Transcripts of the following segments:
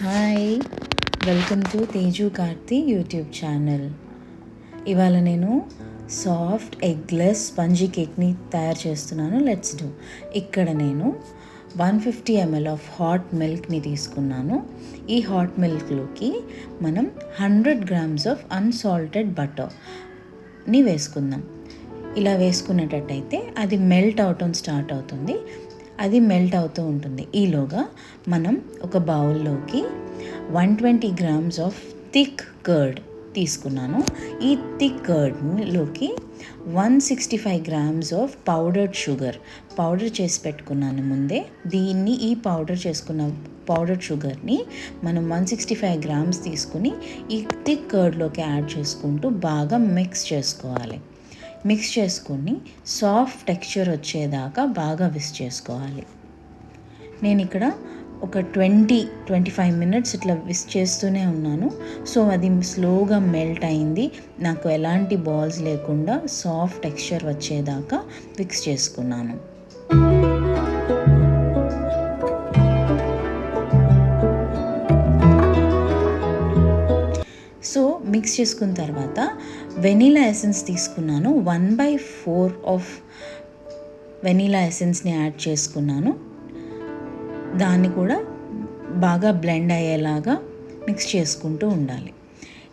Hi, welcome to Teju Karthi YouTube channel. ఇవాళ నేను soft eggless spongy కేక్ని తయారు చేస్తున్నాను. Let's do. ఇక్కడ నేను 150 ml ఆఫ్ హాట్ మిల్క్ని తీసుకున్నాను. ఈ హాట్ మిల్క్లోకి మనం 100 grams ఆఫ్ అన్సాల్టెడ్ బటర్ని వేసుకుందాం. ఇలా వేసుకునేటట్టయితే అది మెల్ట్ అవటం స్టార్ట్ అవుతుంది. అది మెల్ట్ అవుతూ ఉంటుంది. ఈలోగా మనం ఒక బౌల్లోకి 120 grams ఆఫ్ థిక్ కర్డ్ తీసుకున్నాను. ఈ థిక్ కర్డ్లోకి 165 grams of powdered sugar powder చేసి పెట్టుకున్నాను ముందే. ఈ పౌడర్డ్ షుగర్ని మనం 165 grams తీసుకుని ఈ థిక్ కర్డ్లోకి యాడ్ చేసుకుంటూ బాగా మిక్స్ చేసుకోవాలి. మిక్స్ చేసుకొని సాఫ్ట్ టెక్స్చర్ వచ్చేదాకా బాగా విస్క్ చేసుకోవాలి. నేను ఇక్కడ ఒక 20-25 minutes ఇట్లా విస్క్ చేస్తూనే ఉన్నాను. సో అది స్లోగా మెల్ట్ అయింది. నాకు ఎలాంటి బాల్స్ లేకుండా సాఫ్ట్ టెక్స్చర్ వచ్చేదాకా మిక్స్ చేసుకున్నాను. సో మిక్స్ చేసుకున్న తర్వాత వెనీలా ఎసెన్స్ తీసుకున్నాను. 1/4 ఆఫ్ వెనీలా ఎసెన్స్ని యాడ్ చేసుకున్నాను. దాన్ని కూడా బాగా బ్లెండ్ అయ్యేలాగా మిక్స్ చేసుకుంటూ ఉండాలి.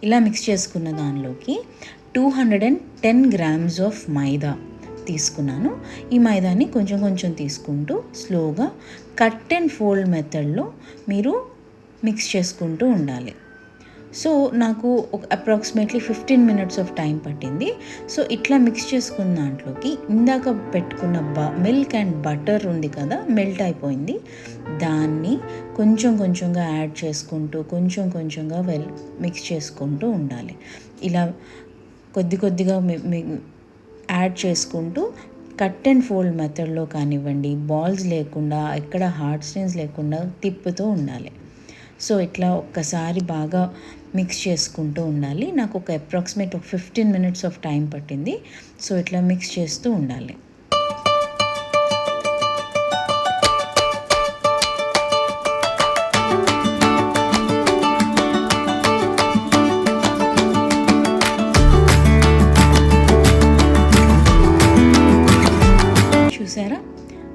ఇలా మిక్స్ చేసుకున్న దానిలోకి 210 grams ఆఫ్ మైదా తీసుకున్నాను. ఈ మైదాని కొంచెం కొంచెం తీసుకుంటూ స్లోగా కట్ అండ్ ఫోల్డ్ మెథడ్లో మీరు మిక్స్ చేసుకుంటూ ఉండాలి. సో నాకు అప్రాక్సిమేట్లీ 15 minutes ఆఫ్ టైం పట్టింది. సో ఇట్లా మిక్స్ చేసుకున్న దాంట్లోకి ఇందాక పెట్టుకున్న మిల్క్ అండ్ బటర్ ఉంది కదా, మెల్ట్ అయిపోయింది. దాన్ని కొంచెం కొంచెంగా యాడ్ చేసుకుంటూ కొంచెంగా మిక్స్ చేసుకుంటూ ఉండాలి. ఇలా కొద్దిగా యాడ్ చేసుకుంటూ కట్ అండ్ ఫోల్డ్ మెథడ్లో కానివ్వండి, బాల్స్ లేకుండా ఎక్కడ హార్డ్ స్టెయిన్స్ లేకుండా తిప్పుతూ ఉండాలి. సో ఇట్లా ఒక్కసారి బాగా మిక్స్ చేసుకుంటూ ఉండాలి. నాకు ఒక అప్రాక్సిమేట్ 15 minutes ఆఫ్ టైం పట్టింది. సో ఇట్లా మిక్స్ చేస్తూ ఉండాలి. చూసారా,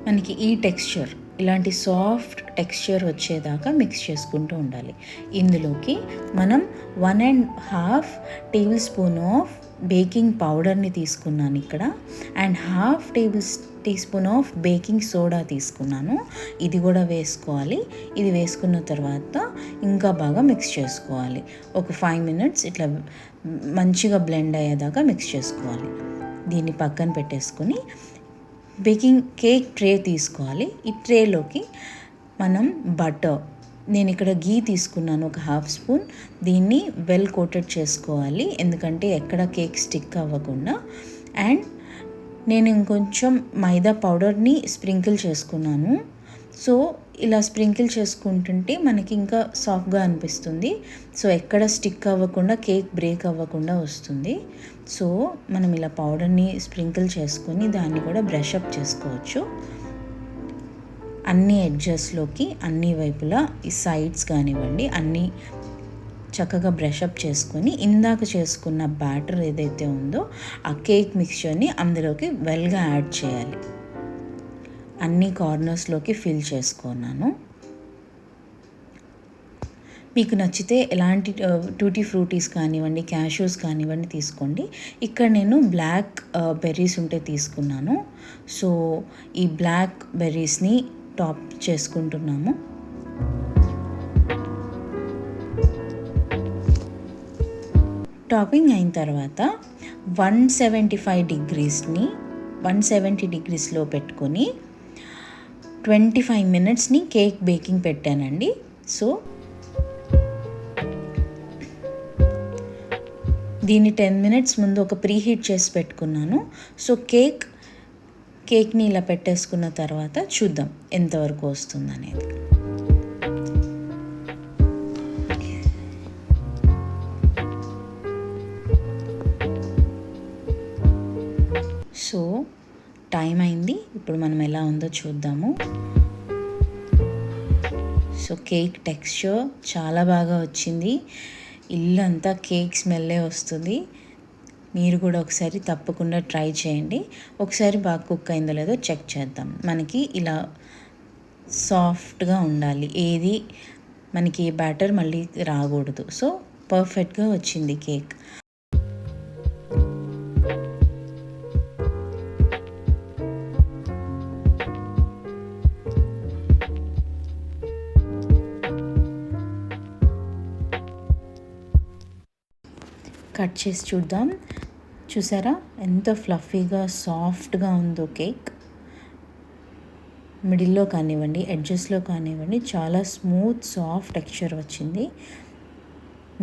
మనకి ఈ టెక్స్చర్, ఇలాంటి సాఫ్ట్ టెక్స్చర్ వచ్చేదాకా మిక్స్ చేసుకుంటూ ఉండాలి. ఇందులోకి మనం 1.5 tablespoon ఆఫ్ బేకింగ్ పౌడర్ని తీసుకున్నాను ఇక్కడ, and 1/2 teaspoon of baking soda తీసుకున్నాను. ఇది కూడా వేసుకోవాలి. ఇది వేసుకున్న తర్వాత ఇంకా బాగా మిక్స్ చేసుకోవాలి. ఒక 5 minutes ఇట్లా మంచిగా బ్లెండ్ అయ్యేదాకా మిక్స్ చేసుకోవాలి. దీన్ని పక్కన పెట్టేసుకొని బేకింగ్ కేక్ ట్రే తీసుకోవాలి. ఈ ట్రేలోకి మనం బటర్, నేను ఇక్కడ గీ తీసుకున్నాను ఒక 1/2 spoon. దీన్ని వెల్ కోటెడ్ చేసుకోవాలి, ఎందుకంటే ఎక్కడ కేక్ స్టిక్ అవ్వకుండా. అండ్ నేను ఇంకొంచెం మైదా పౌడర్ని స్ప్రింకిల్ చేసుకున్నాను. సో ఇలా స్ప్రింకిల్ చేసుకుంటుంటే మనకి ఇంకా సాఫ్ట్గా అనిపిస్తుంది. సో ఎక్కడ స్టిక్ అవ్వకుండా, కేక్ బ్రేక్ అవ్వకుండా వస్తుంది. సో మనం ఇలా పౌడర్ని స్ప్రింకిల్ చేసుకొని దాన్ని కూడా బ్రష్ అప్ చేసుకోవచ్చు. అన్ని ఎడ్జెస్లోకి, అన్ని వైపులా, ఈ సైడ్స్ కానివ్వండి, అన్నీ చక్కగా బ్రష్ అప్ చేసుకొని ఇందాక చేసుకున్న బ్యాటర్ ఏదైతే ఉందో ఆ కేక్ మిక్స్చర్ని అందులోకి వెల్గా యాడ్ చేయాలి. అన్ని కార్నర్స్లోకి ఫిల్ చేసుకున్నాను. మీకు నచ్చితే ఎలాంటి టూటీ ఫ్రూటీస్ కానివ్వండి, క్యాష్యూస్ కానివ్వండి తీసుకోండి. ఇక్కడ నేను బ్లాక్ బెర్రీస్ ఉంటే తీసుకున్నాను. సో ఈ బ్లాక్ బెర్రీస్ని టాప్ చేసుకుంటున్నాము. టాపింగ్ అయిన తర్వాత 170 degreesలో పెట్టుకొని 25 minutesని కేక్ బేకింగ్ పెట్టానండి. సో దీన్ని 10 minutes ముందు ఒక ప్రీహీట్ చేసి పెట్టుకున్నాను. సో కేక్ని ఇలా పెట్టేసుకున్న తర్వాత చూద్దాం ఎంతవరకు వస్తుందనేది. సో టైం అయింది. ఇప్పుడు మనం ఎలా ఉందో చూద్దాము. సో కేక్ టెక్స్చర్ చాలా బాగా వచ్చింది. ఇల్లంతా కేక్ స్మెల్లే వస్తుంది. మీరు కూడా ఒకసారి తప్పకుండా ట్రై చేయండి. ఒకసారి బాగా కుక్ అయిందో లేదో చెక్ చేద్దాం. మనకి ఇలా సాఫ్ట్గా ఉండాలి, ఏది మనకి బ్యాటర్ మళ్ళీ రాకూడదు. సో పర్ఫెక్ట్గా వచ్చింది కేక్. కట్ చేసి చూద్దాం. చూసారా ఎంత ఫ్లఫీగా సాఫ్ట్గా ఉందో కేక్. మిడిల్లో కానివ్వండి, ఎడ్జెస్లో కానివ్వండి, చాలా స్మూత్ సాఫ్ట్ టెక్స్చర్ వచ్చింది.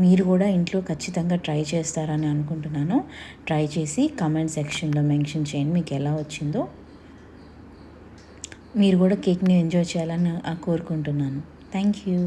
మీరు కూడా ఇంట్లో ఖచ్చితంగా ట్రై చేస్తారని అనుకుంటున్నాను. ట్రై చేసి కామెంట్ సెక్షన్లో మెన్షన్ చేయండి మీకు ఎలా వచ్చిందో. మీరు కూడా కేక్ని ఎంజాయ్ చేయాలని కోరుకుంటున్నాను. Thank you.